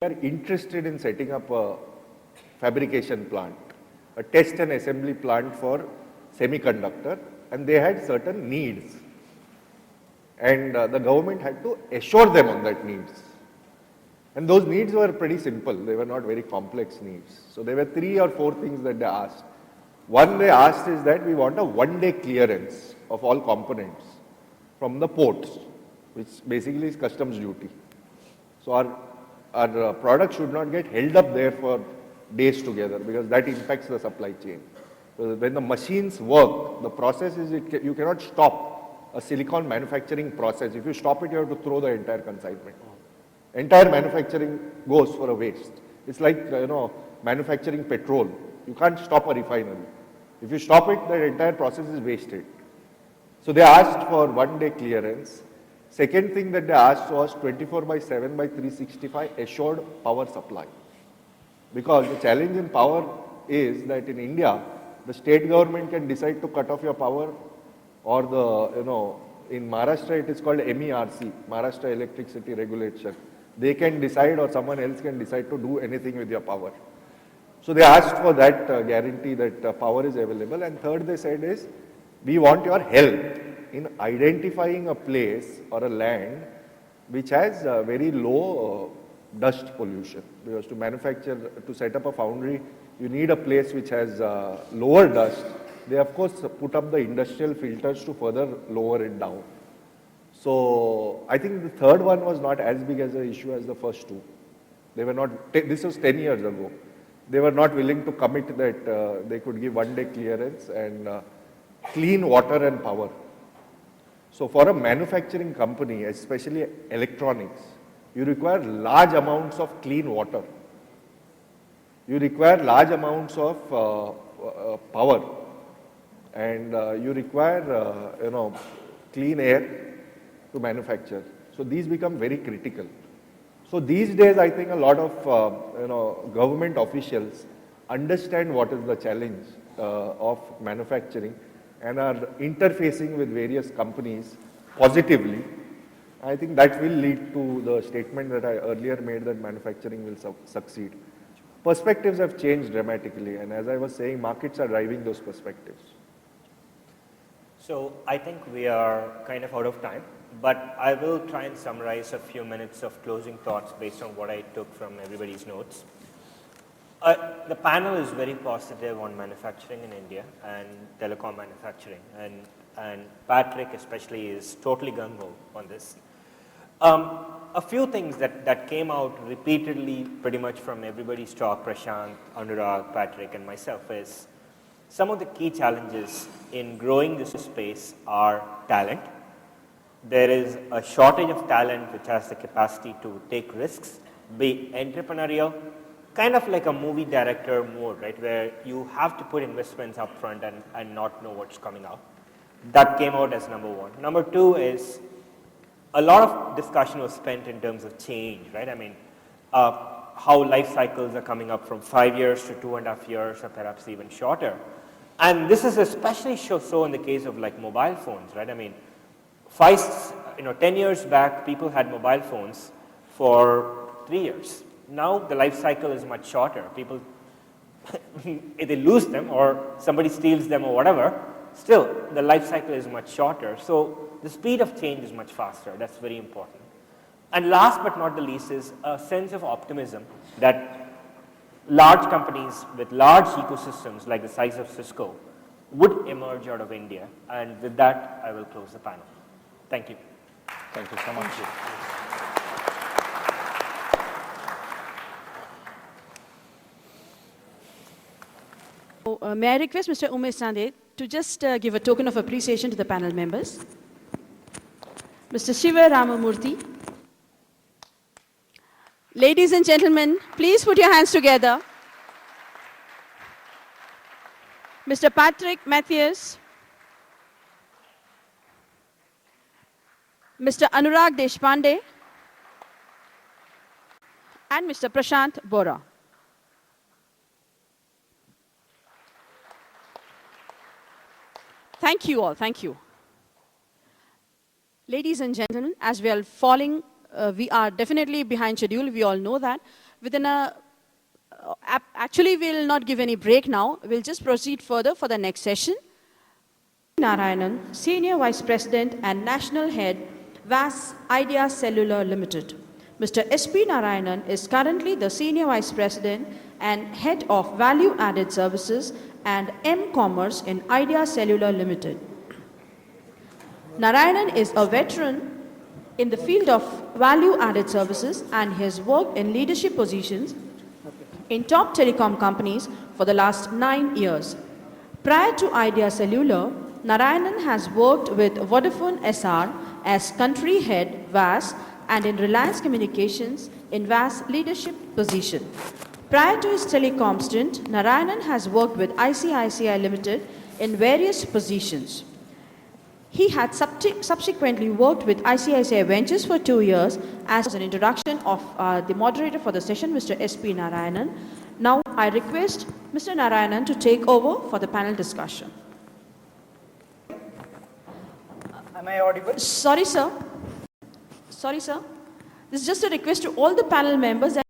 are interested in setting up a fabrication plant, a test and assembly plant for semiconductor, and they had certain needs. And the government had to assure them on that needs. And those needs were pretty simple. They were not very complex needs. So there were 3 or 4 things that they asked. One they asked is that we want a one-day clearance of all components from the ports, which basically is customs duty. So our product should not get held up there for days together, because that impacts the supply chain. So when the machines work, the process is you cannot stop a silicon manufacturing process. If you stop it, you have to throw the entire consignment. Entire manufacturing goes for a waste. It's like, manufacturing petrol. You can't stop a refinery. If you stop it, the entire process is wasted. So they asked for one-day clearance. Second thing that they asked was 24/7 by 365 assured power supply. Because the challenge in power is that in India, the state government can decide to cut off your power, or in Maharashtra it is called MERC, Maharashtra Electricity Regulation. They can decide, or someone else can decide to do anything with your power. So they asked for that guarantee that power is available. And third they said is, we want your help in identifying a place or a land which has very low dust pollution. Because to set up a foundry, you need a place which has lower dust. They of course put up the industrial filters to further lower it down. So I think the third one was not as big as an issue as the first 2. They were not, this was 10 years ago. They were not willing to commit that they could give one-day clearance and clean water and power. So for a manufacturing company, especially electronics, you require large amounts of clean water. You require large amounts of power, and you require, clean air to manufacture. So these become very critical. So these days, I think a lot of, government officials understand what is the challenge of manufacturing and are interfacing with various companies positively. I think that will lead to the statement that I earlier made, that manufacturing will succeed. Perspectives have changed dramatically, and as I was saying, markets are driving those perspectives. So I think we are kind of out of time, but I will try and summarize a few minutes of closing thoughts based on what I took from everybody's notes. The panel is very positive on manufacturing in India and telecom manufacturing, and Patrick especially is totally gung-ho on this. A few things that came out repeatedly pretty much from everybody's talk, Prashant, Anurag, Patrick and myself, is some of the key challenges in growing this space are talent. There is a shortage of talent which has the capacity to take risks, be entrepreneurial, kind of like a movie director mode, right, where you have to put investments up front and not know what's coming out. That came out as number 1. Number 2 is a lot of discussion was spent in terms of change, right? I mean, how life cycles are coming up from 5 years to 2.5 years, or perhaps even shorter. And this is especially so in the case of like mobile phones, right? I mean, 10 years back, people had mobile phones for 3 years. Now the life cycle is much shorter. People, they lose them or somebody steals them or whatever, still the life cycle is much shorter. So the speed of change is much faster. That's very important. And last but not the least is a sense of optimism that large companies with large ecosystems like the size of Cisco would emerge out of India. And with that, I will close the panel. Thank you. Thank you so much. May I request Mr. Umesh Sande to just give a token of appreciation to the panel members. Mr. Shiva Ramamurthy. Ladies and gentlemen, please put your hands together. Mr. Patrick Matthews. Mr. Anurag Deshpande. And Mr. Prashant Bora. Thank you all. Thank you. Ladies and gentlemen, as we are falling, we are definitely behind schedule. We all know that. within a, actually we'll not give any break now, we'll just proceed further for the next session. Narayanan, Senior Vice President and National Head, VAS Idea Cellular Limited. Mr. S.P. Narayanan is currently the Senior Vice President and Head of Value Added Services and M-Commerce in Idea Cellular Limited. Narayanan is a veteran in the field of value added services and he has worked in leadership positions in top telecom companies for the last 9 years. Prior to Idea Cellular, Narayanan has worked with Vodafone SR as country head VAS and in Reliance Communications in VAS leadership position. Prior to his telecom stint, Narayanan has worked with AICTE Limited in various positions. He had subsequently worked with ICICI Ventures for 2 years as an introduction of the moderator for the session, Mr. S.P. Narayanan. Now I request Mr. Narayanan to take over for the panel discussion. Am I audible? Sorry, sir. Sorry, sir. This is just a request to all the panel members that